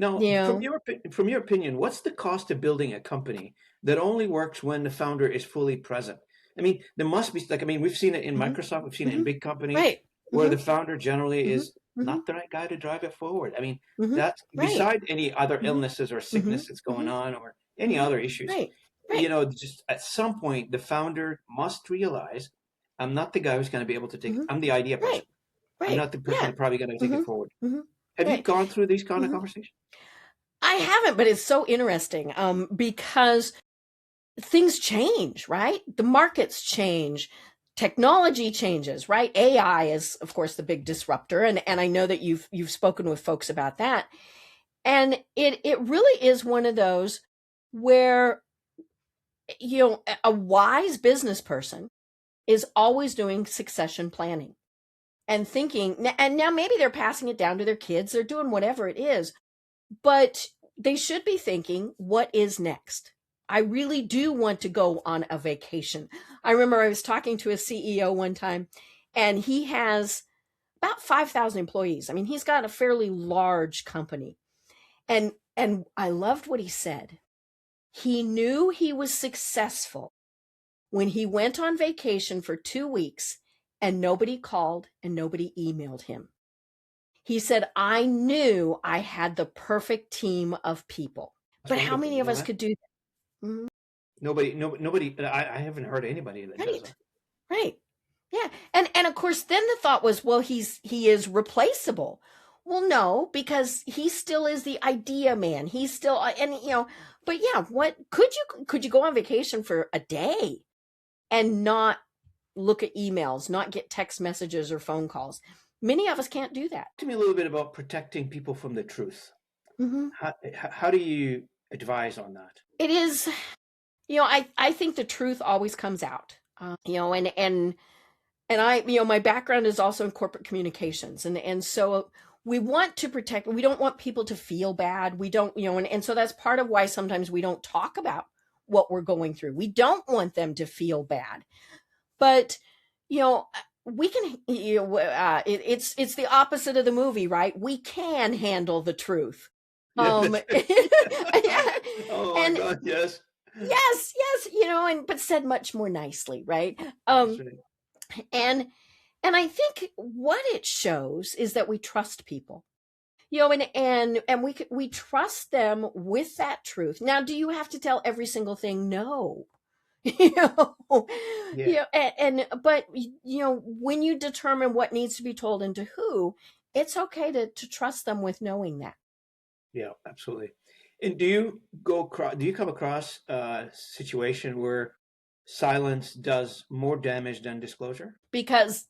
Now, You from know, from your opinion, what's the cost of building a company that only works when the founder is fully present? I mean, there must be like I mean, we've seen it in hmm Microsoft, we've seen it in hmm big companies right. where hmm the founder generally hmm is hmm not the right guy to drive it forward. I mean, hmm that right. beside any other hmm illnesses or hmm sickness that's going hmm on or any hmm other issues, right. Right. just at some point the founder must realize I'm not the guy who's going to be able to take hmm I'm the idea right. person. I'm Right. not the person Yeah. that's probably going to take hmm it forward. hmm Have you right. gone through these kind of hmm conversations? I haven't, but it's so interesting because things change, right? The markets change, technology changes, right? AI is, of course, the big disruptor, and I know that you've spoken with folks about that, and it really is one of those where a wise business person is always doing succession planning and thinking, and now maybe they're passing it down to their kids, they're doing whatever it is, but they should be thinking, what is next? I really do want to go on a vacation. I remember I was talking to a CEO one time, and he has about 5,000 employees. I mean, he's got a fairly large company. And I loved what he said. He knew he was successful when he went on vacation for 2 weeks and nobody called and nobody emailed him. He said, I knew I had the perfect team of people. That's But how wonderful. many You of know us that? could do that? Mhm. Nobody. I haven't heard anybody that does Right. that. Right. Yeah. And of course then the thought was, well, he is replaceable. Well, no, because he still is the idea man. He's still and but yeah, what could you go on vacation for a day and not look at emails, not get text messages or phone calls? Many of us can't do that. Tell me a little bit about protecting people from the truth. Mhm. How do you advise on that? It is, I think the truth always comes out. And I, my background is also in corporate communications, and so we want to protect. We don't want people to feel bad. We don't, and so that's part of why sometimes we don't talk about what we're going through. We don't want them to feel bad, but you know, we can. It's the opposite of the movie, right? We can handle the truth. Yeah, Yeah, oh my and God, yes. yes, and but said much more nicely, right? That's Um, right. and and I think what it shows is that we trust people. And we trust them with that truth. Now, do you have to tell every single thing? No. you know Yeah, but when you determine what needs to be told and to who, it's okay to trust them with knowing that. yeah, absolutely. And do you come across a situation where silence does more damage than disclosure? Because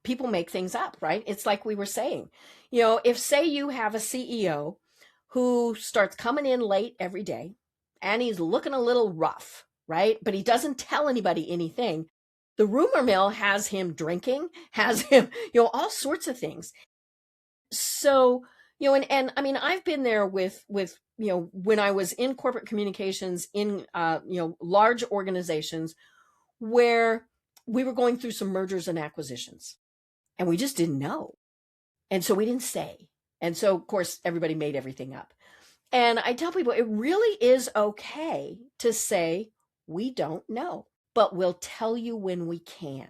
people make things up, right? It's like we were saying, if say you have a CEO who starts coming in late every day and he's looking a little rough, right? But he doesn't tell anybody anything. The rumor mill has him drinking, has him, all sorts of things. So, and I mean, I've been there with, when I was in corporate communications in, large organizations where we were going through some mergers and acquisitions and we just didn't know. And so we didn't say. And so, of course, everybody made everything up. And I tell people it really is okay to say, we don't know, but we'll tell you when we can.